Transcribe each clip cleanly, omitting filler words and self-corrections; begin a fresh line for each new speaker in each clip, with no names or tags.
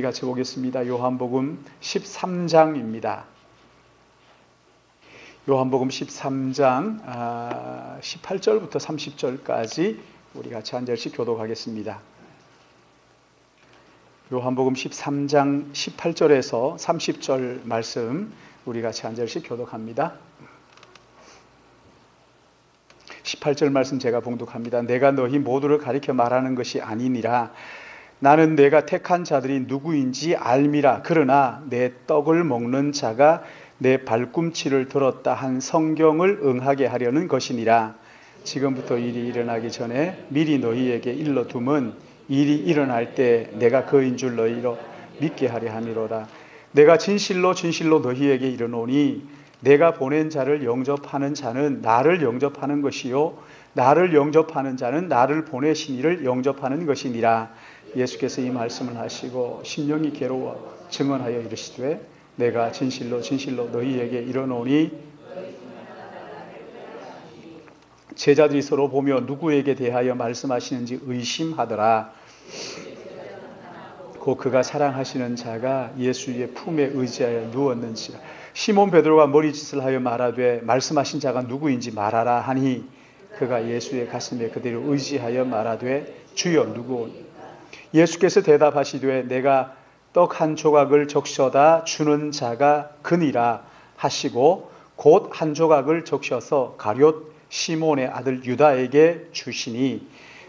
같이 보겠습니다. 요한복음 13장입니다. 요한복음 13장 18절부터 30절까지 우리 같이 한 절씩 교독하겠습니다. 요한복음 13장 18절에서 30절 말씀 우리 같이 한 절씩 교독합니다. 18절 말씀 제가 봉독합니다. 내가 너희 모두를 가리켜 말하는 것이 아니니라. 나는 내가 택한 자들이 누구인지 알미라. 그러나 내 떡을 먹는 자가 내 발꿈치를 들었다 한 성경을 응하게 하려는 것이니라. 지금부터 일이 일어나기 전에 미리 너희에게 일러둠은 일이 일어날 때 내가 그인 줄 너희로 믿게 하려 함이로라. 내가 진실로 진실로 너희에게 이르노니 내가 보낸 자를 영접하는 자는 나를 영접하는 것이요 나를 영접하는 자는 나를 보내신 이를 영접하는 것이니라. 예수께서 이 말씀을 하시고 심령이 괴로워 증언하여 이르시되 내가 진실로 진실로 너희에게 이르노니 제자들이 서로 보며 누구에게 대하여 말씀하시는지 의심하더라. 곧 그가 사랑하시는 자가 예수의 품에 의지하여 누웠는지라. 시몬 베드로가 머리짓을 하여 말하되 말씀하신 자가 누구인지 말하라 하니 그가 예수의 가슴에 그대로 의지하여 말하되 주여 누구오니. 예수께서 대답하시되 내가 떡 한 조각을 적셔다 주는 자가 그니라 하시고 곧 한 조각을 적셔서 가룟 시몬의 아들 유다에게 주시니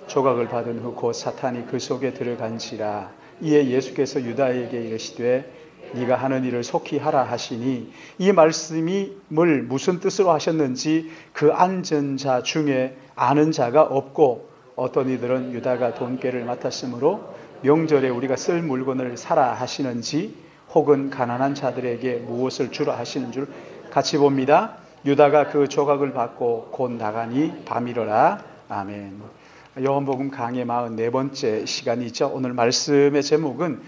조각을 받은 후 곧 사탄이 그 속에 들어간지라. 이에 예수께서 유다에게 이르시되 네가 하는 일을 속히 하라 하시니 이 말씀을 무슨 뜻으로 하셨는지 그 앉은 자 중에 아는 자가 없고 어떤 이들은 유다가 돈꾀를 맡았으므로 명절에 우리가 쓸 물건을 사라 하시는지 혹은 가난한 자들에게 무엇을 주라 하시는 줄 같이 봅니다. 유다가 그 조각을 받고 곧 나가니 밤이러라. 아멘. 요한복음 강의 44번째 시간이죠. 오늘 말씀의 제목은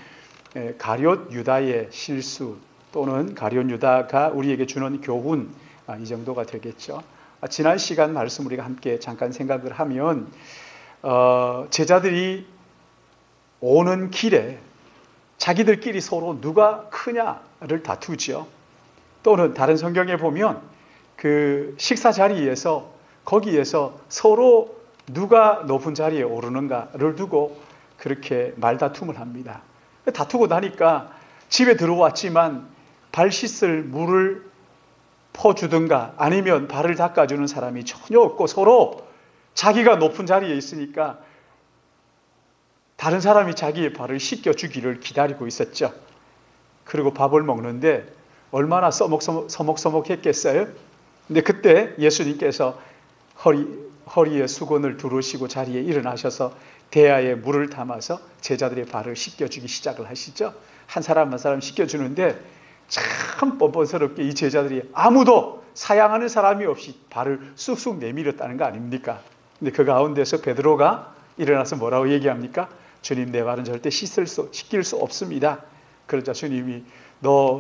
가룟 유다의 실수 또는 가룟 유다가 우리에게 주는 교훈, 이 정도가 되겠죠. 지난 시간 말씀 우리가 함께 잠깐 생각을 하면 제자들이 오는 길에 자기들끼리 서로 누가 크냐를 다투죠. 또는 다른 성경에 보면 그 식사 자리에서 거기에서 서로 누가 높은 자리에 오르는가를 두고 그렇게 말다툼을 합니다. 다투고 나니까 집에 들어왔지만 발 씻을 물을 퍼주든가 아니면 발을 닦아주는 사람이 전혀 없고 서로 자기가 높은 자리에 있으니까 다른 사람이 자기의 발을 씻겨주기를 기다리고 있었죠. 그리고 밥을 먹는데 얼마나 서먹서먹했겠어요? 근데 그때 예수님께서 허리에 수건을 두르시고 자리에 일어나셔서 대야에 물을 담아서 제자들의 발을 씻겨주기 시작을 하시죠. 한 사람 한 사람 씻겨주는데 참 뻔뻔스럽게 이 제자들이 아무도 사양하는 사람이 없이 발을 쑥쑥 내밀었다는 거 아닙니까? 근데 그 가운데서 베드로가 일어나서 뭐라고 얘기합니까? 주님, 내 발은 절대 씻길 수 없습니다. 그러자 주님이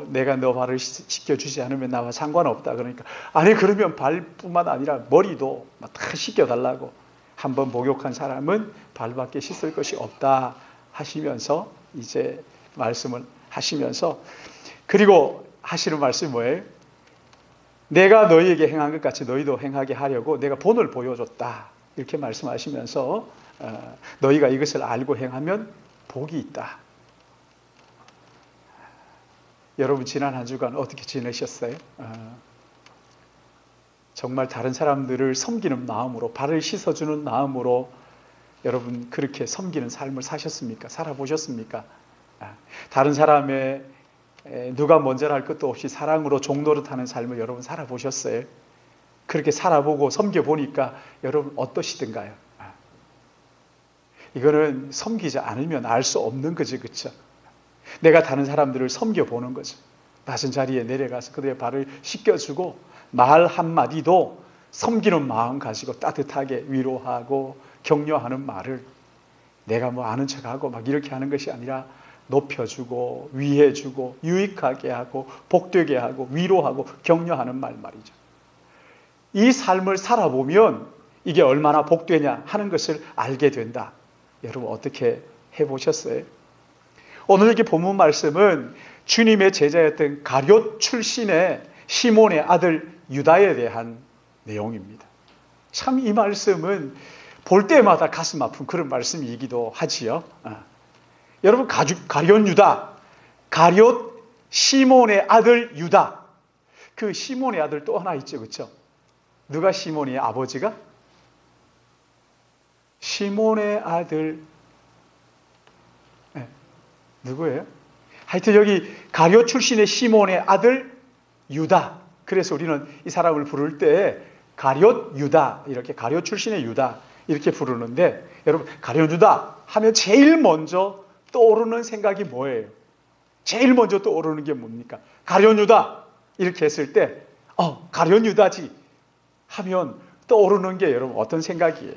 내가 너 발을 씻겨주지 않으면 나와 상관없다. 그러니까 아니 그러면 발뿐만 아니라 머리도 다 씻겨달라고. 한번 목욕한 사람은 발밖에 씻을 것이 없다 하시면서 이제 말씀을 하시면서 그리고 하시는 말씀이 뭐예요? 내가 너희에게 행한 것 같이 너희도 행하게 하려고 내가 본을 보여줬다. 이렇게 말씀하시면서 너희가 이것을 알고 행하면 복이 있다. 여러분 지난 한 주간 어떻게 지내셨어요? 정말 다른 사람들을 섬기는 마음으로 발을 씻어주는 마음으로 여러분 그렇게 섬기는 삶을 사셨습니까? 살아보셨습니까? 다른 사람의 누가 먼저라 할 것도 없이 사랑으로 종노릇하는 삶을 여러분 살아보셨어요? 그렇게 살아보고 섬겨보니까 여러분 어떠시던가요? 이거는 섬기지 않으면 알 수 없는 거지, 그렇죠? 내가 다른 사람들을 섬겨보는 거죠. 낮은 자리에 내려가서 그들의 발을 씻겨주고 말 한마디도 섬기는 마음 가지고 따뜻하게 위로하고 격려하는 말을 내가 뭐 아는 척하고 막 이렇게 하는 것이 아니라 높여주고 위해주고 유익하게 하고 복되게 하고 위로하고 격려하는 말이죠. 이 삶을 살아보면 이게 얼마나 복되냐 하는 것을 알게 된다. 여러분 어떻게 해보셨어요? 오늘 여기 본문 말씀은 주님의 제자였던 가룟 출신의 시몬의 아들 유다에 대한 내용입니다. 참 이 말씀은 볼 때마다 가슴 아픈 그런 말씀이기도 하지요. 여러분, 가룟 유다, 가룟 시몬의 아들 유다. 그 시몬의 아들 또 하나 있죠, 그렇죠? 누가 시몬의 아버지가? 시몬의 아들 누구예요? 하여튼 여기 가룟 출신의 시몬의 아들 유다. 그래서 우리는 이 사람을 부를 때 가룟 유다, 이렇게 가룟 출신의 유다 이렇게 부르는데, 여러분, 가룟 유다 하면 제일 먼저 떠오르는 생각이 뭐예요? 제일 먼저 떠오르는 게 뭡니까? 가룟 유다 이렇게 했을 때 가룟 유다지 하면 떠오르는 게 여러분 어떤 생각이에요?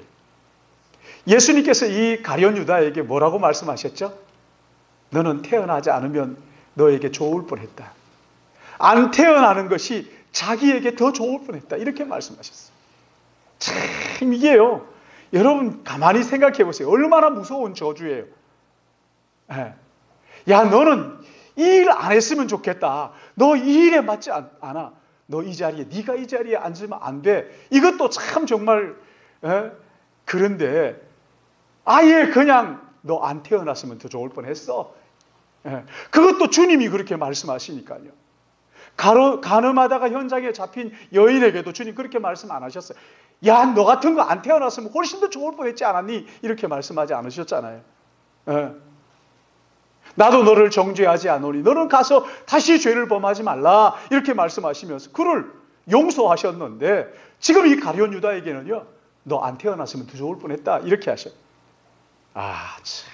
예수님께서 이 가룟 유다에게 뭐라고 말씀하셨죠? 너는 태어나지 않으면 너에게 좋을 뻔했다. 안 태어나는 것이 자기에게 더 좋을 뻔했다. 이렇게 말씀하셨어요. 참 이게요. 여러분 가만히 생각해 보세요. 얼마나 무서운 저주예요. 야, 너는 이 일 안 했으면 좋겠다. 너 이 일에 맞지 않아. 너 이 자리에, 네가 이 자리에 앉으면 안 돼. 이것도 참 정말 그런데 아예 그냥 너 안 태어났으면 더 좋을 뻔했어. 그것도 주님이 그렇게 말씀하시니까요. 가늠하다가 현장에 잡힌 여인에게도 주님 그렇게 말씀 안 하셨어요. 야, 너 같은 거 안 태어났으면 훨씬 더 좋을 뻔했지 않았니? 이렇게 말씀하지 않으셨잖아요. 나도 너를 정죄하지 않으니 너는 가서 다시 죄를 범하지 말라. 이렇게 말씀하시면서 그를 용서하셨는데, 지금 이 가룟 유다에게는요, 너 안 태어났으면 더 좋을 뻔했다. 이렇게 하셔요. 참.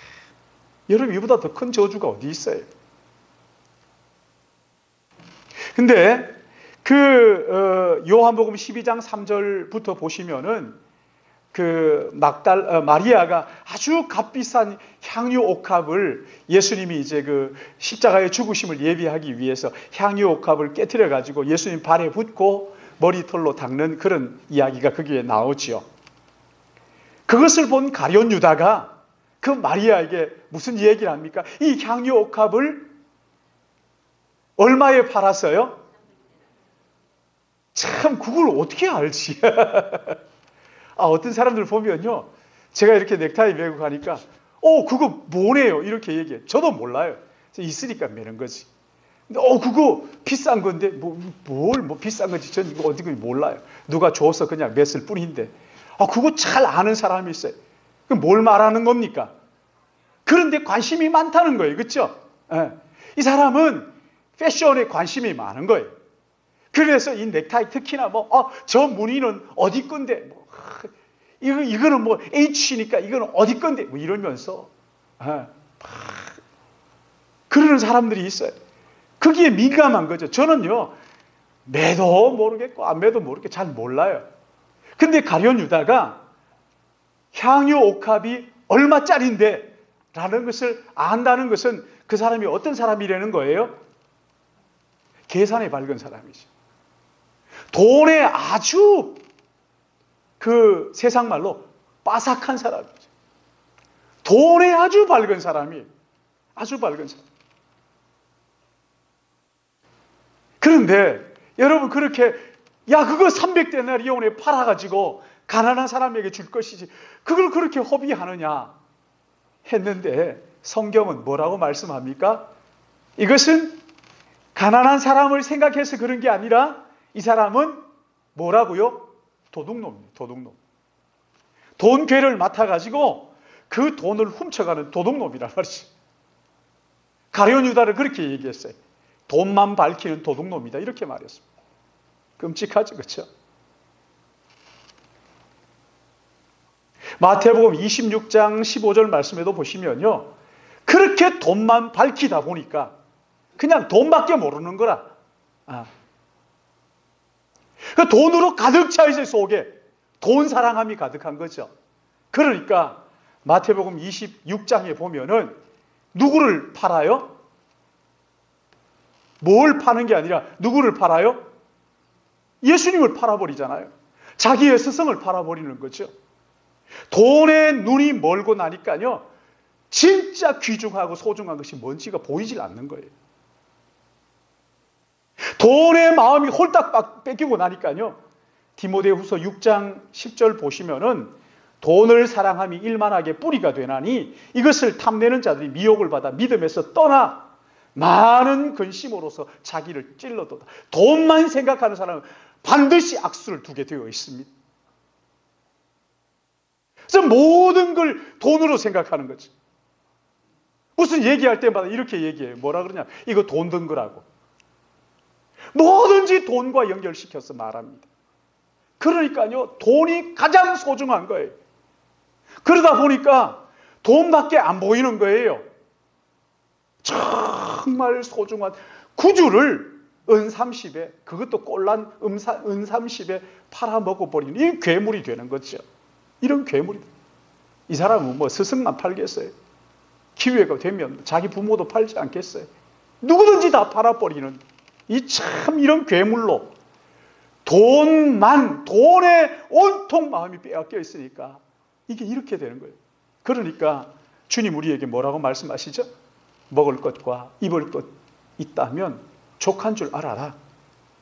여러분, 이보다 더 큰 저주가 어디 있어요? 근데 요한복음 12장 3절부터 보시면은 마리아가 아주 값비싼 향유 옥합을, 예수님이 이제 십자가의 죽으심을 예비하기 위해서 향유 옥합을 깨트려 가지고 예수님 발에 붓고 머리털로 닦는 그런 이야기가 거기에 나오지요. 그것을 본 가룟 유다가 그 마리아에게 무슨 얘기를 합니까? 이 향유 옥합을 얼마에 팔았어요? 참, 그걸 어떻게 알지? 어떤 사람들 보면요, 제가 이렇게 넥타이 메고 가니까 그거 뭐네요? 이렇게 얘기해요. 저도 몰라요. 있으니까 매는 거지. 근데 그거 비싼 건데 뭐 비싼 건지 전 이거 어디 몰라요. 누가 줘서 그냥 맸을 뿐인데 그거 잘 아는 사람이 있어요. 그럼 뭘 말하는 겁니까? 그런데 관심이 많다는 거예요. 그렇죠? 이 사람은 패션에 관심이 많은 거예요. 그래서 이 넥타이 특히나 저 무늬는 어디 건데 이거는 H니까 이거는 어디 건데 이러면서 그러는 사람들이 있어요. 거기에 민감한 거죠. 저는요, 매도 모르겠고 안 매도 모르겠고 잘 몰라요. 근데 가룟 유다가 향유 옥합이 얼마짜리인데 라는 것을 안다는 것은 그 사람이 어떤 사람이라는 거예요? 계산에 밝은 사람이죠. 돈에 아주 세상 말로 빠삭한 사람이죠. 돈에 아주 밝은 사람이, 아주 밝은 사람. 그런데 여러분, 그렇게 그거 300데나리온에 팔아가지고 가난한 사람에게 줄 것이지 그걸 그렇게 허비하느냐 했는데, 성경은 뭐라고 말씀합니까? 이것은 가난한 사람을 생각해서 그런 게 아니라 이 사람은 뭐라고요? 도둑놈이에요. 도둑놈. 돈괴를 맡아가지고 그 돈을 훔쳐가는 도둑놈이란 말이죠. 가룟 유다를 그렇게 얘기했어요. 돈만 밝히는 도둑놈이다. 이렇게 말했습니다. 끔찍하죠. 그렇죠? 마태복음 26장 15절 말씀에도 보시면요, 그렇게 돈만 밝히다 보니까 그냥 돈밖에 모르는 거라. 그 돈으로 가득 차 있어요. 속에 돈 사랑함이 가득한 거죠. 그러니까 마태복음 26장에 보면은 누구를 팔아요? 뭘 파는 게 아니라 누구를 팔아요? 예수님을 팔아버리잖아요. 자기의 스승을 팔아버리는 거죠. 돈에 눈이 멀고 나니까요, 진짜 귀중하고 소중한 것이 뭔지가 보이질 않는 거예요. 돈의 마음이 홀딱 뺏기고 나니까요. 디모데후서 6장 10절 보시면은 돈을 사랑함이 일만하게 뿌리가 되나니 이것을 탐내는 자들이 미혹을 받아 믿음에서 떠나 많은 근심으로서 자기를 찔러도다. 돈만 생각하는 사람은 반드시 악수를 두게 되어 있습니다. 그래서 모든 걸 돈으로 생각하는 거죠. 무슨 얘기할 때마다 이렇게 얘기해요. 뭐라 그러냐? 이거 돈 든 거라고. 뭐든지 돈과 연결시켜서 말합니다. 그러니까요, 돈이 가장 소중한 거예요. 그러다 보니까 돈밖에 안 보이는 거예요. 정말 소중한 구주를 은 30에, 그것도 꼴란 은 30에 팔아먹어버리는 이 괴물이 되는 거죠. 이런 괴물이. 이 사람은 뭐 스승만 팔겠어요? 기회가 되면 자기 부모도 팔지 않겠어요? 누구든지 다 팔아버리는 이런 괴물로 돈에 온통 마음이 빼앗겨 있으니까 이게 이렇게 되는 거예요. 그러니까 주님 우리에게 뭐라고 말씀하시죠? 먹을 것과 입을 것 있다면 족한 줄 알아라.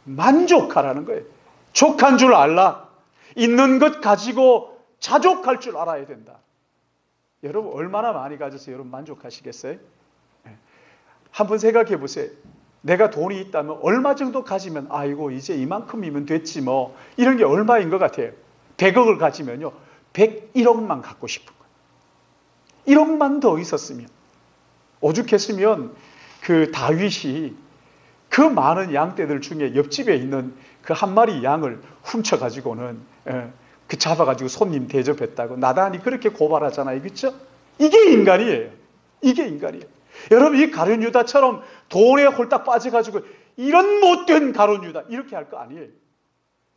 만족하라는 거예요. 족한 줄 알라. 있는 것 가지고 자족할 줄 알아야 된다. 여러분 얼마나 많이 가져서 여러분 만족하시겠어요? 한번 생각해 보세요. 내가 돈이 있다면 얼마 정도 가지면 아이고 이제 이만큼이면 됐지 뭐 이런 게 얼마인 것 같아요. 100억을 가지면요 101억만 갖고 싶은 거예요. 1억만 더 있었으면, 오죽했으면 그 다윗이 그 많은 양떼들 중에 옆집에 있는 그 한 마리 양을 훔쳐가지고는 그 잡아가지고 손님 대접했다고 나단이 그렇게 고발하잖아요. 그렇죠? 이게 인간이에요. 이게 인간이에요. 여러분 이 가룟 유다처럼 돈에 홀딱 빠져가지고 이런 못된 가룟 유다 이렇게 할 거 아니에요.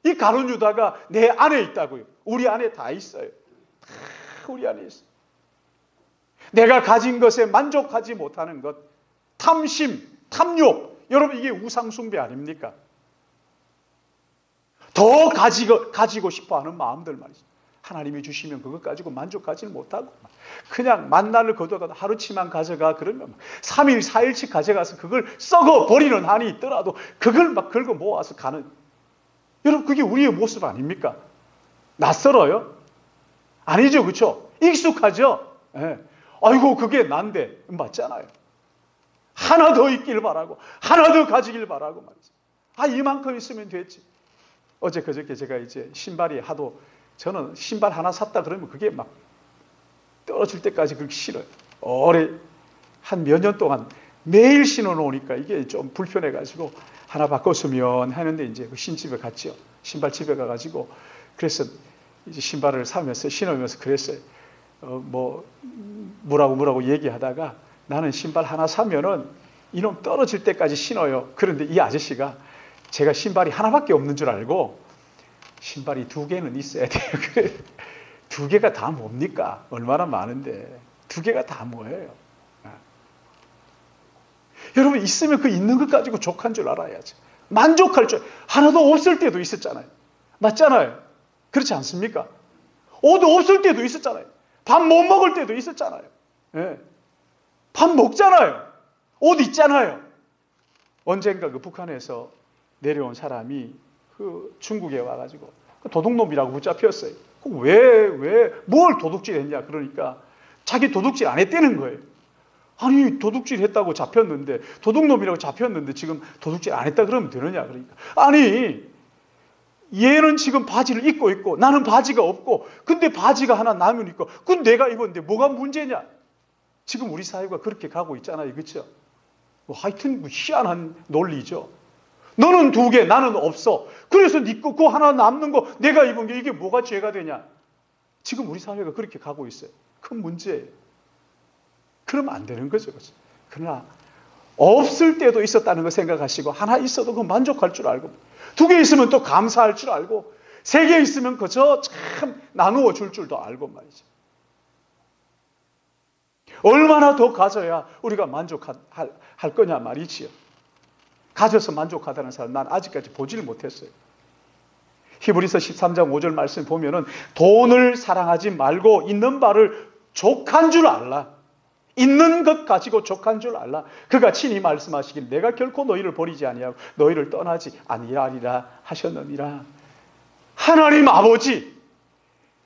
이 가룟 유다가 내 안에 있다고요. 우리 안에 다 있어요. 다 우리 안에 있어요. 내가 가진 것에 만족하지 못하는 것, 탐심, 탐욕. 여러분 이게 우상숭배 아닙니까? 더 가지고 싶어하는 마음들 말이죠. 하나님이 주시면 그것 가지고 만족하지는 못하고 그냥 만나를 거둬가도 하루치만 가져가 그러면 3일 4일치 가져가서 그걸 썩어버리는 한이 있더라도 그걸 막 긁어 모아서 가는, 여러분 그게 우리의 모습 아닙니까? 낯설어요? 아니죠. 그렇죠? 익숙하죠? 예. 아이고 그게 난데 맞잖아요. 하나 더 있길 바라고 하나 더 가지길 바라고 말이죠. 이만큼 있으면 됐지. 어제 그저께 제가 이제 신발이 하도, 저는 신발 하나 샀다 그러면 그게 막 떨어질 때까지 그렇게 신어요. 오래 한 몇 년 동안 매일 신어 놓으니까 이게 좀 불편해가지고 하나 바꿨으면 하는데 이제 그 신집에 갔죠. 신발집에 가가지고 그래서 이제 신발을 사면서 신으면서 그랬어요. 뭐라고 얘기하다가 나는 신발 하나 사면은 이놈 떨어질 때까지 신어요. 그런데 이 아저씨가 제가 신발이 하나밖에 없는 줄 알고 신발이 2개는 있어야 돼요. 그래. 2개가 다 뭡니까? 얼마나 많은데 2개가 다 뭐예요? 여러분 있으면 그 있는 것 가지고 족한 줄 알아야죠. 만족할 줄. 하나도 없을 때도 있었잖아요. 맞잖아요. 그렇지 않습니까? 옷 없을 때도 있었잖아요. 밥 못 먹을 때도 있었잖아요. 예. 밥 먹잖아요. 옷 있잖아요. 언젠가 그 북한에서 내려온 사람이 그 중국에 와가지고 도둑놈이라고 붙잡혔어요. 뭘 도둑질 했냐? 그러니까 자기 도둑질 안 했다는 거예요. 아니 도둑질 했다고 잡혔는데, 도둑놈이라고 잡혔는데 지금 도둑질 안 했다 그러면 되느냐? 그러니까 아니 얘는 지금 바지를 입고 있고 나는 바지가 없고 근데 바지가 하나 남으니까 그건 내가 입었는데 뭐가 문제냐? 지금 우리 사회가 그렇게 가고 있잖아요. 그렇죠? 하여튼 희한한 논리죠. 너는 2개 나는 없어. 그래서 네 거 그거 하나 남는 거 내가 입은 게 이게 뭐가 죄가 되냐? 지금 우리 사회가 그렇게 가고 있어요. 큰 문제예요. 그러면 안 되는 거죠. 그러나 없을 때도 있었다는 거 생각하시고 하나 있어도 그 만족할 줄 알고 2개 있으면 또 감사할 줄 알고 3개 있으면 그저 참 나누어 줄 줄도 알고 말이죠. 얼마나 더 가져야 우리가 만족할 거냐 말이지요. 가져서 만족하다는 사람 난 아직까지 보지를 못했어요. 히브리서 13장 5절 말씀 보면은 돈을 사랑하지 말고 있는 바를 족한 줄 알라. 있는 것 가지고 족한 줄 알라. 그가 친히 말씀하시길 내가 결코 너희를 버리지 아니하고 너희를 떠나지 아니하리라 하셨느니라. 하나님 아버지,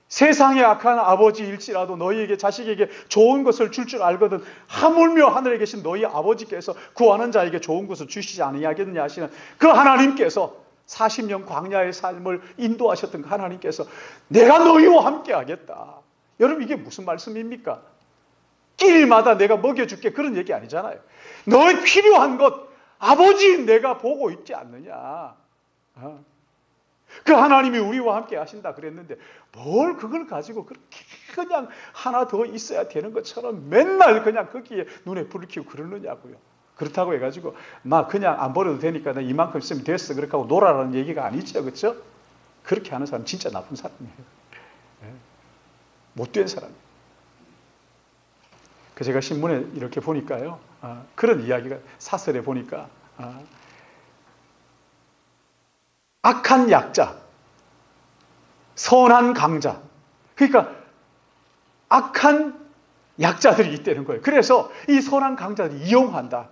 세상의 악한 아버지일지라도 너희에게 자식에게 좋은 것을 줄 줄 알거든 하물며 하늘에 계신 너희 아버지께서 구하는 자에게 좋은 것을 주시지 아니하겠느냐 하시는 그 하나님께서 40년 광야의 삶을 인도하셨던 그 하나님께서 내가 너희와 함께 하겠다. 여러분 이게 무슨 말씀입니까? 길마다 내가 먹여줄게 그런 얘기 아니잖아요. 너의 필요한 것 아버지 내가 보고 있지 않느냐. 그 하나님이 우리와 함께 하신다 그랬는데 뭘 그걸 가지고 그렇게 그냥 하나 더 있어야 되는 것처럼 맨날 그냥 거기에 눈에 불을 켜고 그러느냐고요. 그렇다고 해가지고 막 그냥 안 버려도 되니까 나 이만큼 있으면 됐어 그렇게 하고 놀아라는 얘기가 아니죠. 그렇죠? 그렇게 하는 사람 진짜 나쁜 사람이에요. 못된 사람이에요. 그 제가 신문에 이렇게 보니까요. 그런 이야기가 사설에 보니까 악한 약자, 선한 강자. 그러니까 악한 약자들이 있다는 거예요. 그래서 이 선한 강자들이 이용한다.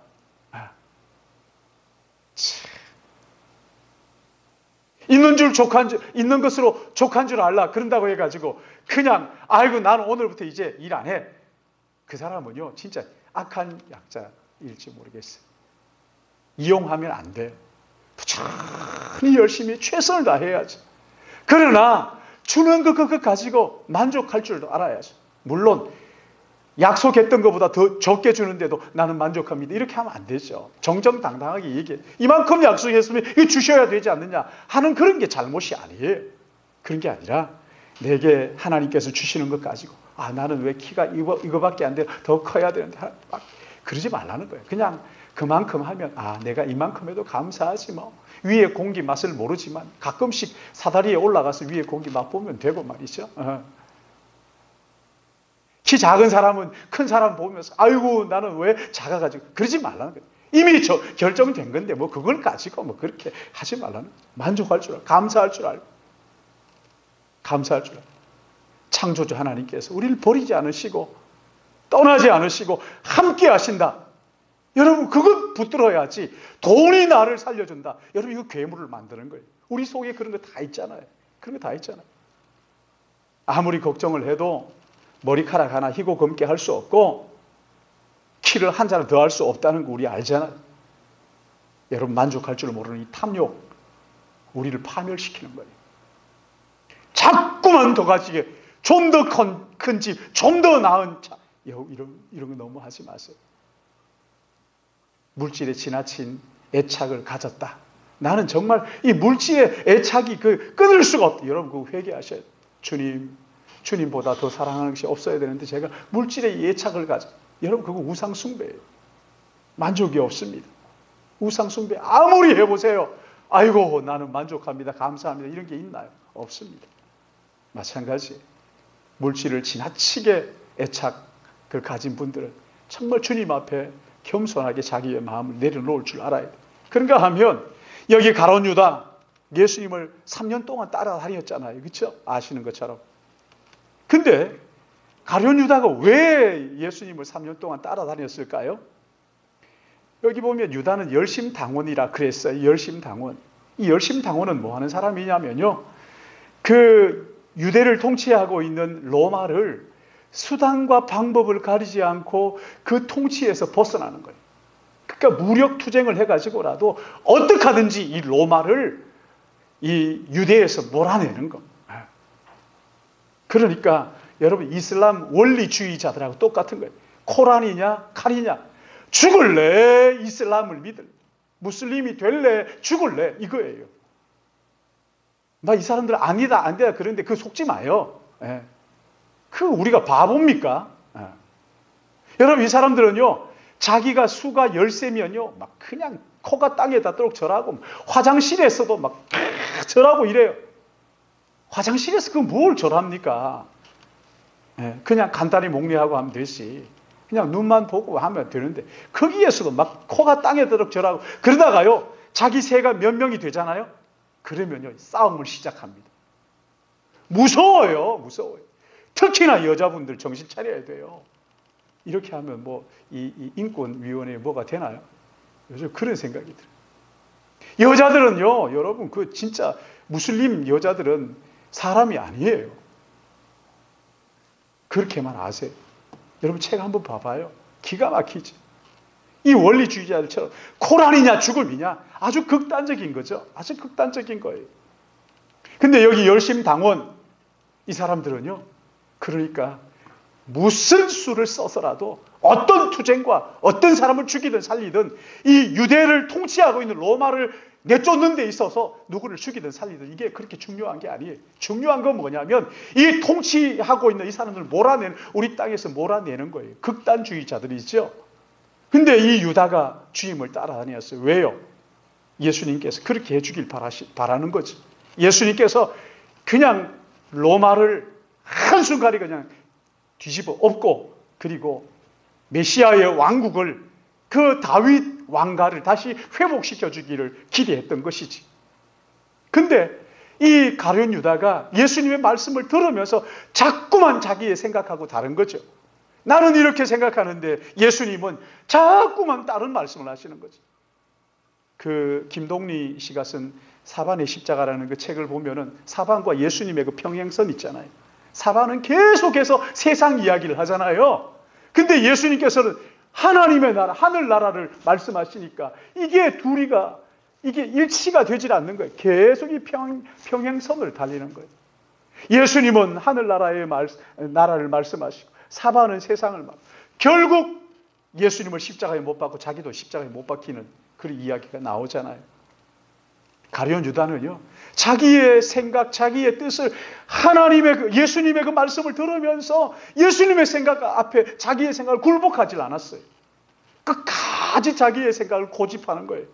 있는 것으로 족한 줄 알라. 그런다고 해가지고 그냥 아이고 나는 오늘부터 이제 일 안 해. 그 사람은요 진짜 악한 약자일지 모르겠어요. 이용하면 안 돼요. 부지런히 열심히 최선을 다해야죠. 그러나 주는 것 가지고 만족할 줄도 알아야죠. 물론 약속했던 것보다 더 적게 주는데도 나는 만족합니다. 이렇게 하면 안 되죠. 정정당당하게 얘기해. 이만큼 약속했으면 이거 주셔야 되지 않느냐 하는 그런 게 잘못이 아니에요. 그런 게 아니라 내게 하나님께서 주시는 것 가지고 나는 왜 키가 이거밖에 안 돼. 더 커야 되는데 그러지 말라는 거예요. 그냥 그만큼 하면 내가 이만큼 해도 감사하지 뭐. 위에 공기 맛을 모르지만 가끔씩 사다리에 올라가서 위에 공기 맛보면 되고 말이죠. 키 작은 사람은 큰 사람 보면서 아이고 나는 왜 작아가지고 그러지 말라는 거예요. 이미 결정된 건데 뭐 그걸 가지고 뭐 그렇게 하지 말라는 거예요. 만족할 줄 알고 감사할 줄 알고 창조주 하나님께서 우리를 버리지 않으시고 떠나지 않으시고 함께 하신다. 여러분 그것 붙들어야지. 돈이 나를 살려준다. 여러분 이거 괴물을 만드는 거예요. 우리 속에 그런 거 다 있잖아요. 그런 거 다 있잖아요. 아무리 걱정을 해도 머리카락 하나 희고 검게 할 수 없고 키를 한 자를 더 할 수 없다는 거 우리 알잖아요. 여러분 만족할 줄 모르는 이 탐욕 우리를 파멸시키는 거예요. 자꾸만 더 가지게 좀 더 큰 집, 좀 더 나은 차 이런 거 너무 하지 마세요. 물질에 지나친 애착을 가졌다. 나는 정말 이 물질의 애착이 끊을 수가 없다. 여러분 그거 회개하셔야 돼요. 주님보다 더 사랑하는 것이 없어야 되는데 제가 물질에 애착을 가져. 여러분 그거 우상숭배예요. 만족이 없습니다. 우상숭배 아무리 해보세요. 아이고 나는 만족합니다. 감사합니다. 이런 게 있나요? 없습니다. 마찬가지 물질을 지나치게 애착을 가진 분들은 정말 주님 앞에 겸손하게 자기의 마음을 내려놓을 줄 알아야 돼요. 그런가 하면 여기 가룟 유다 예수님을 3년 동안 따라다녔잖아요. 그렇죠? 아시는 것처럼. 근데 가룟 유다가 왜 예수님을 3년 동안 따라다녔을까요? 여기 보면 유다는 열심당원이라 그랬어요. 열심당원. 이 열심당원은 뭐 하는 사람이냐면요. 그 유대를 통치하고 있는 로마를 수단과 방법을 가리지 않고 그 통치에서 벗어나는 거예요. 그러니까 무력 투쟁을 해가지고라도 어떻게 하든지 이 로마를 이 유대에서 몰아내는 거. 그러니까 여러분 이슬람 원리주의자들하고 똑같은 거예요. 코란이냐 칼이냐 죽을래 이슬람을 믿을래 무슬림이 될래 죽을래 이거예요. 이 사람들 아니다 안 돼야 그런데 그 속지 마요. 그 우리가 바보입니까? 여러분 이 사람들은요 자기가 수가 13면요 막 그냥 코가 땅에다 떨어져 절하고 화장실에서도 막 절하고 이래요. 화장실에서 그 뭘 절합니까? 그냥 간단히 목례하고 하면 되지. 그냥 눈만 보고 하면 되는데 거기에서도 막 코가 땅에 들어 절하고 그러다가요 자기 새가 몇 명이 되잖아요. 그러면요 싸움을 시작합니다. 무서워요. 특히나 여자분들 정신 차려야 돼요. 이렇게 하면 뭐 이 인권위원회에 뭐가 되나요? 요즘 그런 생각이 들어요. 여자들은요, 여러분, 그 진짜 무슬림 여자들은 사람이 아니에요. 그렇게만 아세요. 여러분 책 한번 봐봐요. 기가 막히지. 이 원리주의자들처럼 코란이냐 죽음이냐 아주 극단적인 거죠. 아주 극단적인 거예요. 근데 여기 열심당원 이 사람들은요, 그러니까 무슨 수를 써서라도 어떤 투쟁과 어떤 사람을 죽이든 살리든 이 유대를 통치하고 있는 로마를 내쫓는 데 있어서 누구를 죽이든 살리든 이게 그렇게 중요한 게 아니에요. 중요한 건 뭐냐면 이 통치하고 있는 이 사람들을 몰아내는, 우리 땅에서 몰아내는 거예요. 극단주의자들이죠. 근데 이 유다가 주님을 따라다녔어요. 왜요? 예수님께서 그렇게 해주길 바라는 거지. 예수님께서 그냥 로마를 한순간에 그냥 뒤집어 엎고, 그리고 메시아의 왕국을, 그 다윗 왕가를 다시 회복시켜 주기를 기대했던 것이지. 근데 이 가룟 유다가 예수님의 말씀을 들으면서 자꾸만 자기의 생각하고 다른 거죠. 나는 이렇게 생각하는데 예수님은 자꾸만 다른 말씀을 하시는 거죠. 그 김동리 씨가 쓴 사반의 십자가라는 그 책을 보면은 사반과 예수님의 그 평행선 있잖아요. 사반은 계속해서 세상 이야기를 하잖아요. 근데 예수님께서는 하나님의 나라, 하늘나라를 말씀하시니까 이게 둘이가, 이게 일치가 되질 않는 거예요. 계속 이 평행선을 달리는 거예요. 예수님은 하늘나라의 나라를 말씀하시고 사반은 세상을 결국 예수님을 십자가에 못 박고 자기도 십자가에 못 박히는 그런 이야기가 나오잖아요. 가룟 유다는요, 자기의 생각, 자기의 뜻을 하나님의 예수님의 그 말씀을 들으면서 예수님의 생각 앞에 자기의 생각을 굴복하지 않았어요. 끝까지 자기의 생각을 고집하는 거예요.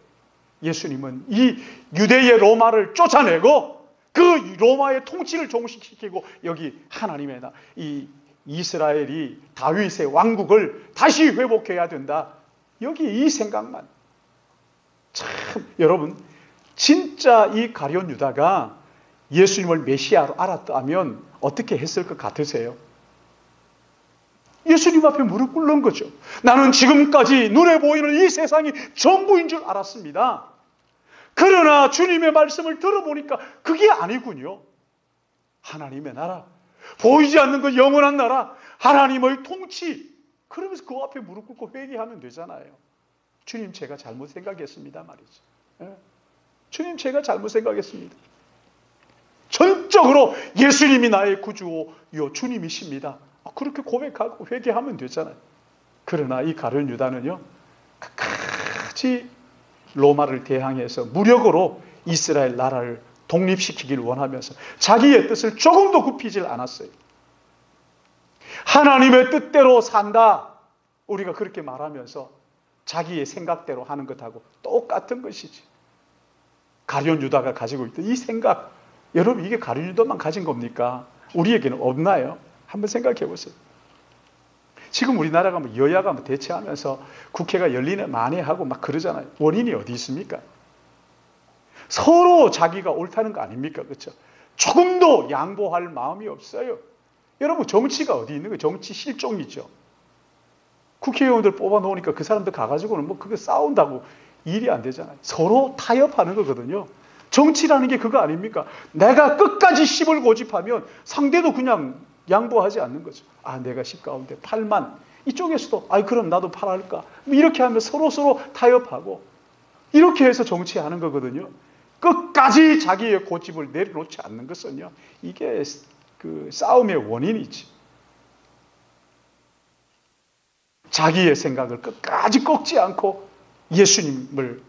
예수님은 이 유대의 로마를 쫓아내고 그 로마의 통치를 종식시키고 여기 하나님의 이 이스라엘이 다윗의 왕국을 다시 회복해야 된다. 여기 이 생각만. 참 여러분, 진짜 이 가룟 유다가 예수님을 메시아로 알았다면 어떻게 했을 것 같으세요? 예수님 앞에 무릎 꿇는 거죠. 나는 지금까지 눈에 보이는 이 세상이 전부인 줄 알았습니다. 그러나 주님의 말씀을 들어보니까 그게 아니군요. 하나님의 나라, 보이지 않는 그 영원한 나라, 하나님의 통치. 그러면서 그 앞에 무릎 꿇고 회개하면 되잖아요. 주님, 제가 잘못 생각했습니다 말이죠. 주님, 제가 잘못 생각했습니다. 전적으로 예수님이 나의 구주요 주님이십니다. 그렇게 고백하고 회개하면 되잖아요. 그러나 이 가룟 유다는요, 끝까지 로마를 대항해서 무력으로 이스라엘 나라를 독립시키기를 원하면서 자기의 뜻을 조금도 굽히질 않았어요. 하나님의 뜻대로 산다, 우리가 그렇게 말하면서 자기의 생각대로 하는 것하고 똑같은 것이지. 가룟 유다가 가지고 있던 이 생각, 여러분 이게 가룟 유다만 가진 겁니까? 우리에게는 없나요? 한번 생각해 보세요. 지금 우리나라가 뭐 여야가 뭐 대치하면서 국회가 열리네 마네 하고 막 그러잖아요. 원인이 어디 있습니까? 서로 자기가 옳다는 거 아닙니까? 그렇죠? 조금도 양보할 마음이 없어요. 여러분, 정치가 어디 있는 거예요? 정치 실종이죠. 국회의원들 뽑아 놓으니까 그 사람들 가가지고는 뭐 그거 싸운다고 일이 안 되잖아요. 서로 타협하는 거거든요. 정치라는 게 그거 아닙니까? 내가 끝까지 10을 고집하면 상대도 그냥 양보하지 않는 거죠. 아, 내가 10 가운데 8만. 이쪽에서도, 그럼 나도 8 할까? 이렇게 하면 서로 타협하고, 이렇게 해서 정치하는 거거든요. 끝까지 자기의 고집을 내려놓지 않는 것은요, 이게 그 싸움의 원인이지. 자기의 생각을 끝까지 꺾지 않고 예수님을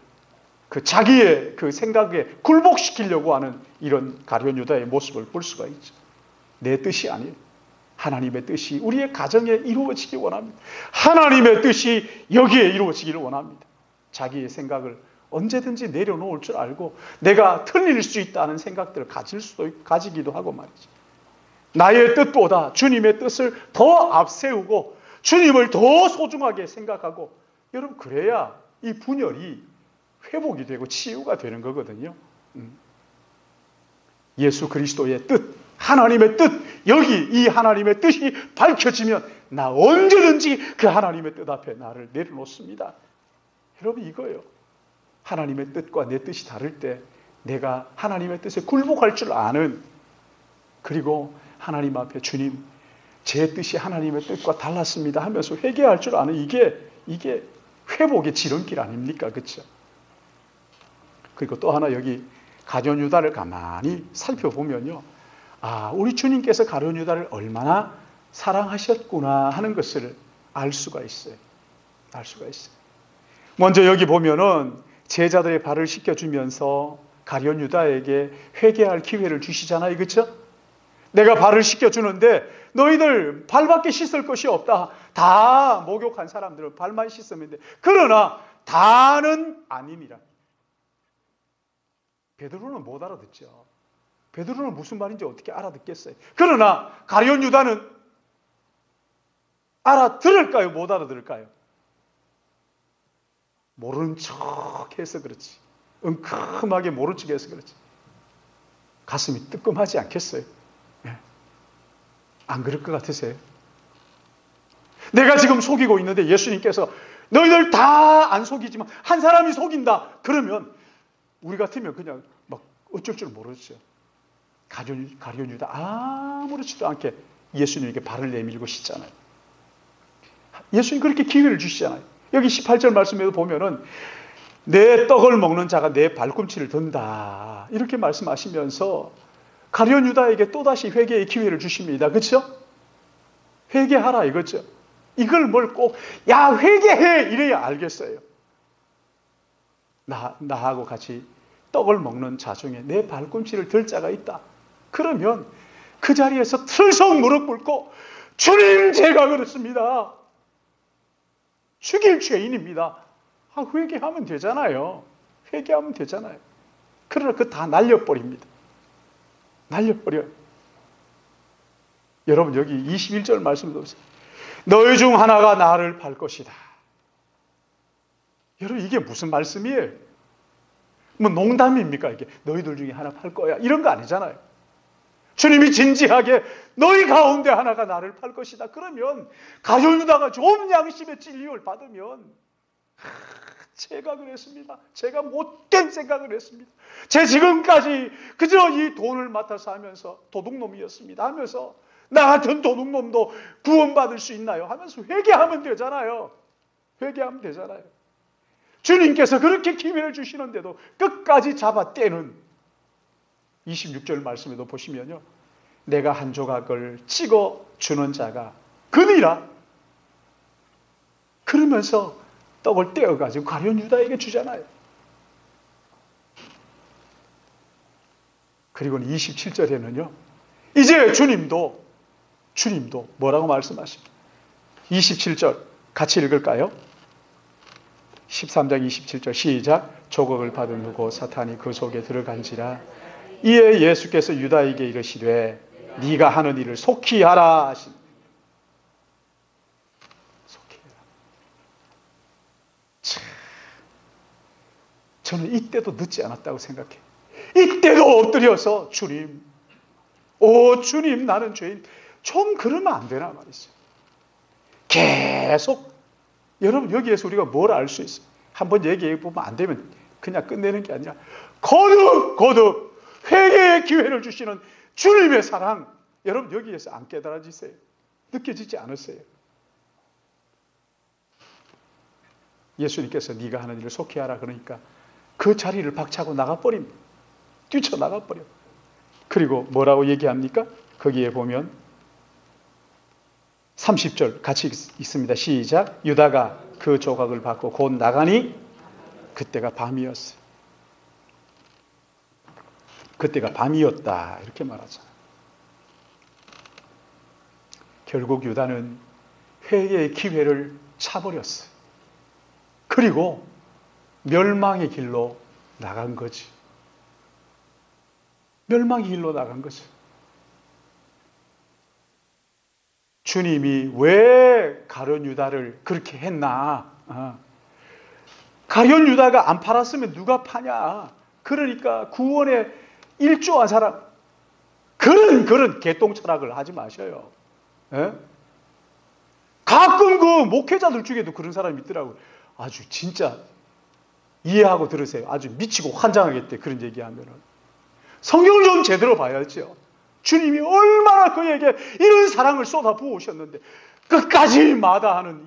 그 자기의 그 생각에 굴복시키려고 하는 이런 가룟 유다의 모습을 볼 수가 있죠. 내 뜻이 아니에요. 하나님의 뜻이 우리의 가정에 이루어지기 원합니다. 하나님의 뜻이 여기에 이루어지기를 원합니다. 자기의 생각을 언제든지 내려놓을 줄 알고 내가 틀릴 수 있다는 생각들을 가지기도 하고 말이죠. 나의 뜻보다 주님의 뜻을 더 앞세우고 주님을 더 소중하게 생각하고, 여러분 그래야 이 분열이 회복이 되고 치유가 되는 거거든요. 예수 그리스도의 뜻, 하나님의 뜻, 여기 이 하나님의 뜻이 밝혀지면 나 언제든지 그 하나님의 뜻 앞에 나를 내려놓습니다. 여러분 이거예요. 하나님의 뜻과 내 뜻이 다를 때 내가 하나님의 뜻에 굴복할 줄 아는, 그리고 하나님 앞에 주님 제 뜻이 하나님의 뜻과 달랐습니다 하면서 회개할 줄 아는, 이게 회복의 지름길 아닙니까? 그렇죠? 그리고 또 하나 여기 가룟 유다를 가만히 살펴보면요, 아, 우리 주님께서 가룟 유다를 얼마나 사랑하셨구나 하는 것을 알 수가 있어요. 알 수가 있어요. 먼저 여기 보면은 제자들의 발을 씻겨주면서 가룟 유다에게 회개할 기회를 주시잖아요. 그렇죠? 내가 발을 씻겨주는데 너희들 발밖에 씻을 것이 없다. 다 목욕한 사람들은 발만 씻으면 돼. 그러나 다는 아니니라. 베드로는 못 알아듣죠. 베드로는 무슨 말인지 어떻게 알아듣겠어요. 그러나 가룟 유다는 알아들을까요? 못 알아들을까요? 모르는 척해서 그렇지. 은큼하게 모른 척해서 그렇지. 가슴이 뜨끔하지 않겠어요? 네. 안 그럴 것 같으세요? 내가 지금 속이고 있는데 예수님께서 너희들 다 안 속이지만 한 사람이 속인다. 그러면 우리 같으면 그냥 막 어쩔 줄 모르죠. 가룟 유다 아무렇지도 않게 예수님에게 발을 내밀고 씻잖아요. 예수님 그렇게 기회를 주시잖아요. 여기 18절 말씀에도 보면은 내 떡을 먹는 자가 내 발꿈치를 든다. 이렇게 말씀하시면서 가룟 유다에게 또다시 회개의 기회를 주십니다. 그렇죠? 회개하라 이거죠. 이걸 뭘 꼭 야 회개해 이래야 알겠어요. 나하고 같이 떡을 먹는 자 중에 내 발꿈치를 들 자가 있다. 그러면 그 자리에서 들썩 무릎 꿇고 주님 제가 그렇습니다. 죽일 죄인입니다. 회개하면 되잖아요. 회개하면 되잖아요. 그러나 그거 다 날려버립니다. 날려버려요. 여러분 여기 21절 말씀도 보세요. 너희 중 하나가 나를 팔 것이다. 여러분 이게 무슨 말씀이에요? 뭐 농담입니까? 이게 너희들 중에 하나 팔 거야. 이런 거 아니잖아요. 주님이 진지하게 너희 가운데 하나가 나를 팔 것이다. 그러면 가룟 유다가 좀 양심의 진리를 받으면 제가 그랬습니다. 제가 못된 생각을 했습니다. 제 지금까지 그저 이 돈을 맡아서 하면서 도둑놈이었습니다 하면서 나 같은 도둑놈도 구원받을 수 있나요? 하면서 회개하면 되잖아요. 회개하면 되잖아요. 주님께서 그렇게 기회를 주시는데도 끝까지 잡아떼는 26절 말씀에도 보시면요. 내가 한 조각을 찍어 주는 자가 그니라. 그러면서 떡을 떼어가지고 가룟 유다에게 주잖아요. 그리고는 27절에는요. 이제 주님도 뭐라고 말씀하십니까? 27절 같이 읽을까요? 13장 27절 시작. 조각을 받은 누구 사탄이 그 속에 들어간지라. 이에 예수께서 유다에게 이르시되 네가 하는 일을 속히 하라 하십니다. 속히 해라. 참, 저는 이때도 늦지 않았다고 생각해요. 이때도 엎드려서 주님, 오 주님 나는 죄인, 좀 그러면 안 되나 말이죠. 계속 여러분 여기에서 우리가 뭘 알 수 있어요? 한번 얘기해 보면 안 되면 그냥 끝내는 게 아니라 거듭 회개의 기회를 주시는 주님의 사랑, 여러분 여기에서 안 깨달아지세요? 느껴지지 않으세요? 예수님께서 네가 하는 일을 속히 하라 그러니까 그 자리를 박차고 나가버립니다. 뛰쳐나가버려. 그리고 뭐라고 얘기합니까? 거기에 보면 30절 같이 있습니다. 시작. 유다가 그 조각을 받고 곧 나가니 그때가 밤이었어요. 그때가 밤이었다 이렇게 말하잖아요. 결국 유다는 회개의 기회를 차버렸어요. 그리고 멸망의 길로 나간 거지. 멸망의 길로 나간 거죠. 주님이 왜 가룟 유다를 그렇게 했나? 가룟 유다가 안 팔았으면 누가 파냐? 그러니까 구원에 일조한 사람, 그런 개똥 철학을 하지 마셔요. 에? 가끔 그 목회자들 중에도 그런 사람이 있더라고요. 아주 진짜 이해하고 들으세요. 아주 미치고 환장하겠대. 그런 얘기하면은. 성경을 좀 제대로 봐야죠. 주님이 얼마나 그에게 이런 사랑을 쏟아 부으셨는데 끝까지 마다하는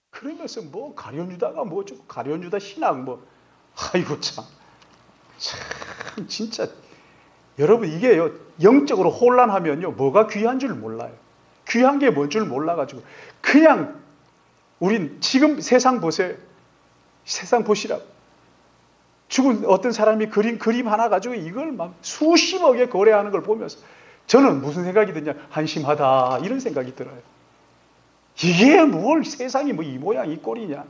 그러면서 뭐 가룟유다가 뭐죠? 가룟유다 신앙 뭐 아이고 참 진짜 여러분 이게요 영적으로 혼란하면요 뭐가 귀한 줄 몰라요. 귀한 게 뭔 줄 몰라가지고 그냥 우린 지금 세상 보세요. 세상 보시라고. 죽은 어떤 사람이 그린 그림 하나 가지고 이걸 막 수십억에 거래하는 걸 보면서 저는 무슨 생각이 드냐 한심하다 이런 생각이 들어요. 이게 뭘 세상이 뭐 이 모양 이 꼴이냐.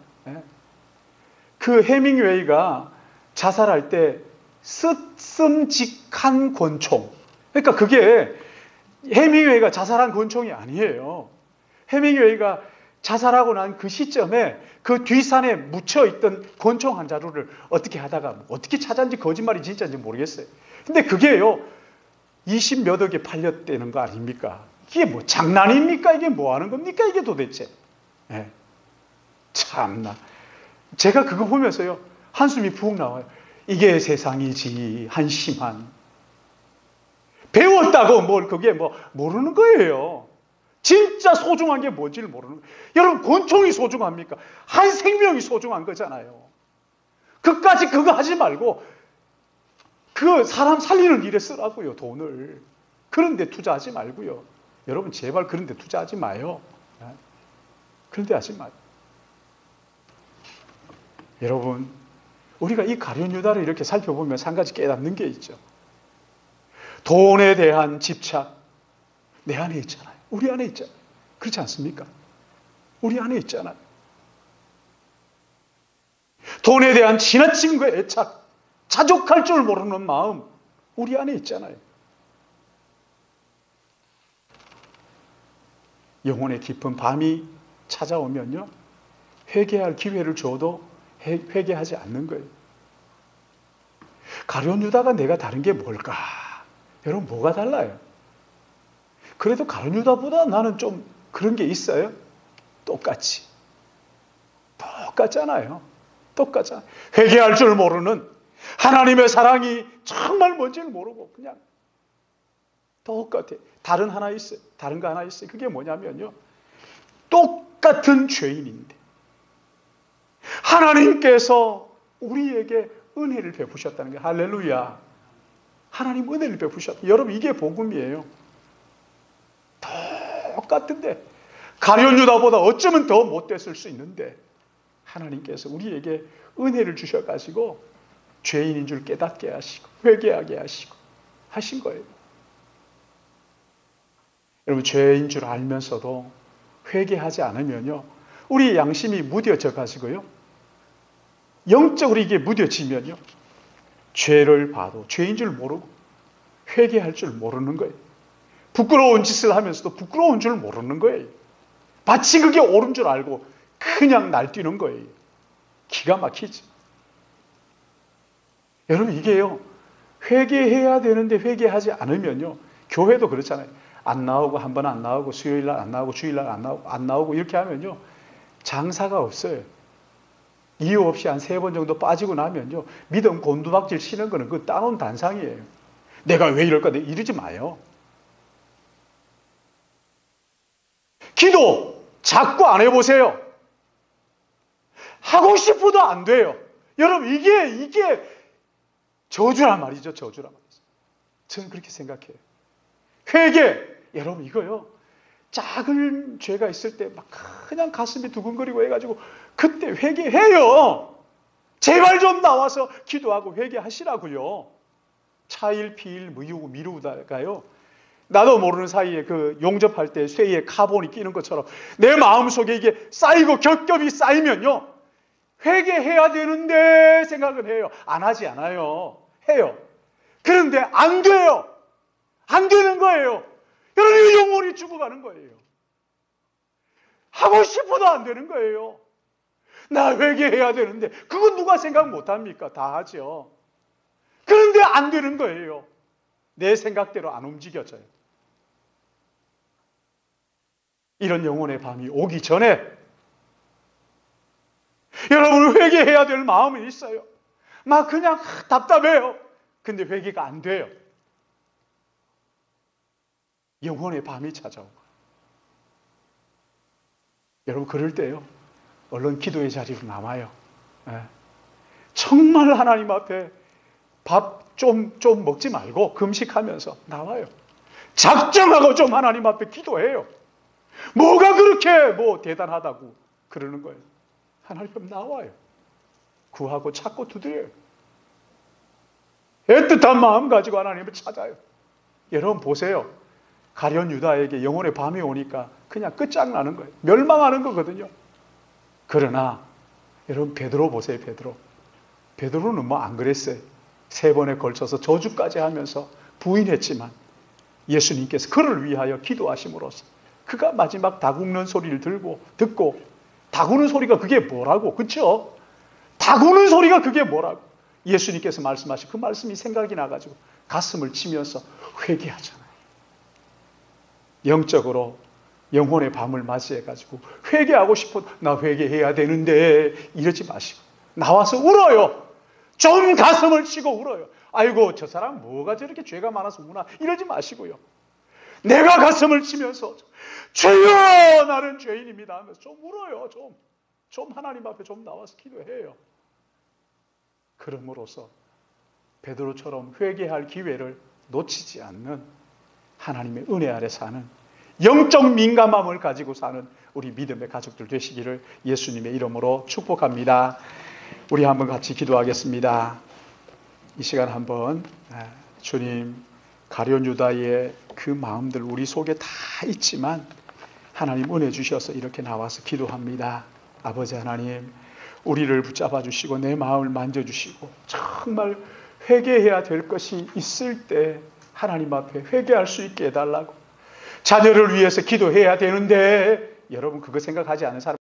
그 해밍웨이가 자살할 때 쓰슴직한 권총. 그러니까 그게 해밍웨이가 자살한 권총이 아니에요. 해밍웨이가 자살하고 난 그 시점에 그 뒷산에 묻혀있던 권총 한 자루를 어떻게 하다가 어떻게 찾았는지 거짓말이 진짜인지 모르겠어요. 근데 그게요 20몇 억에 팔렸다는 거 아닙니까? 이게 뭐 장난입니까? 이게 뭐 하는 겁니까? 이게 도대체. 참나. 제가 그거 보면서요 한숨이 푹 나와요. 이게 세상이지 한심한. 배웠다고 뭘 그게 뭐 모르는 거예요. 진짜 소중한 게 뭔지를 모르는 거예요. 여러분 권총이 소중합니까? 한 생명이 소중한 거잖아요. 그까지 그거 하지 말고 그 사람 살리는 일에 쓰라고요. 돈을. 그런 데 투자하지 말고요. 여러분 제발 그런 데 투자하지 마요. 그런 데 하지 마요. 여러분 우리가 이 가룟유다를 이렇게 살펴보면서 한 가지 깨닫는 게 있죠. 돈에 대한 집착 내 안에 있잖아요. 우리 안에 있잖아요. 그렇지 않습니까? 우리 안에 있잖아요. 돈에 대한 지나친 그 애착, 자족할 줄 모르는 마음 우리 안에 있잖아요. 영혼의 깊은 밤이 찾아오면요. 회개할 기회를 줘도 회개하지 않는 거예요. 가룟유다가 내가 다른 게 뭘까? 여러분 뭐가 달라요? 그래도 가룟유다보다 나는 좀 그런 게 있어요. 똑같이. 똑같잖아요. 똑같잖아요. 회개할 줄 모르는 하나님의 사랑이 정말 뭔지를 모르고 그냥 똑같아요. 다른 하나 있어요. 다른 거 하나 있어요. 그게 뭐냐면요. 똑같은 죄인인데 하나님께서 우리에게 은혜를 베푸셨다는 거예요. 할렐루야. 하나님 은혜를 베푸셨다. 여러분 이게 복음이에요. 똑같은데 가룟유다보다 어쩌면 더 못됐을 수 있는데 하나님께서 우리에게 은혜를 주셔가지고 죄인인 줄 깨닫게 하시고 회개하게 하시고 하신 거예요. 여러분 죄인 줄 알면서도 회개하지 않으면요 우리 양심이 무뎌져 가지고요 영적으로 이게 무뎌지면요 죄를 봐도 죄인 줄 모르고 회개할 줄 모르는 거예요. 부끄러운 짓을 하면서도 부끄러운 줄 모르는 거예요. 마치 그게 옳은 줄 알고 그냥 날뛰는 거예요. 기가 막히지. 여러분 이게요 회개해야 되는데 회개하지 않으면요 교회도 그렇잖아요. 안 나오고 한 번 안 나오고 수요일날 안 나오고 주일날 안 나오고 이렇게 하면요 장사가 없어요. 이유 없이 한 3번 정도 빠지고 나면요 믿음 곤두박질 치는 거는 그 따놓은 단상이에요. 내가 왜 이럴까 이러지 마요. 기도 자꾸 안 해보세요. 하고 싶어도 안 돼요. 여러분 이게 저주란 말이죠. 저주란 말이죠. 저는 그렇게 생각해요. 회개 여러분 이거요. 작은 죄가 있을 때 막 그냥 가슴이 두근거리고 해가지고 그때 회개해요. 제발 좀 나와서 기도하고 회개하시라고요. 차일 피일 미루다가요. 나도 모르는 사이에 그 용접할 때 쇠에 카본이 끼는 것처럼 내 마음속에 이게 쌓이고 겹겹이 쌓이면요. 회개해야 되는데 생각은 해요. 안 하지 않아요. 해요. 그런데 안 돼요. 안 되는 거예요. 여러분 영혼이 죽어가는 거예요. 하고 싶어도 안 되는 거예요. 나 회개해야 되는데 그건 누가 생각 못합니까? 다 하죠. 그런데 안 되는 거예요. 내 생각대로 안 움직여져요. 이런 영혼의 밤이 오기 전에 여러분 회개해야 될 마음이 있어요. 막 그냥 답답해요. 근데 회개가 안 돼요. 영혼의 밤이 찾아오고. 여러분 그럴 때요. 얼른 기도의 자리로 나와요. 정말 하나님 앞에 밥 좀 먹지 말고 금식하면서 나와요. 작정하고 좀 하나님 앞에 기도해요. 뭐가 그렇게 대단하다고 그러는 거예요. 하나님 앞에 나와요. 구하고 찾고 두드려요. 애틋한 마음 가지고 하나님을 찾아요. 여러분 보세요. 가룟 유다에게 영혼의 밤이 오니까 그냥 끝장나는 거예요. 멸망하는 거거든요. 그러나 여러분 베드로 보세요. 베드로는 안 그랬어요. 3번에 걸쳐서 저주까지 하면서 부인했지만 예수님께서 그를 위하여 기도하심으로써 그가 마지막 다구는 소리를 듣고 다구는 소리가 그게 뭐라고, 그렇죠? 다구는 소리가 그게 뭐라고 예수님께서 말씀하신 그 말씀이 생각이 나가지고 가슴을 치면서 회개하잖아요. 영적으로 영혼의 밤을 맞이해가지고 회개하고 싶어, 나 회개해야 되는데 이러지 마시고 나와서 울어요. 좀 가슴을 치고 울어요. 아이고 저 사람 뭐가 저렇게 죄가 많아서 우나 이러지 마시고요. 내가 가슴을 치면서 주여 나는 죄인입니다 하면서 좀 울어요. 좀 하나님 앞에 좀 나와서 기도해요. 그럼으로써 베드로처럼 회개할 기회를 놓치지 않는 하나님의 은혜 아래 사는 영적 민감함을 가지고 사는 우리 믿음의 가족들 되시기를 예수님의 이름으로 축복합니다. 우리 한번 같이 기도하겠습니다. 이 시간 한번 주님, 가룟 유다의 그 마음들 우리 속에 다 있지만 하나님 은혜 주셔서 이렇게 나와서 기도합니다. 아버지 하나님, 우리를 붙잡아 주시고 내 마음을 만져주시고 정말 회개해야 될 것이 있을 때 하나님 앞에 회개할 수 있게 해달라고, 자녀를 위해서 기도해야 되는데 여러분 그거 생각하지 않은 사람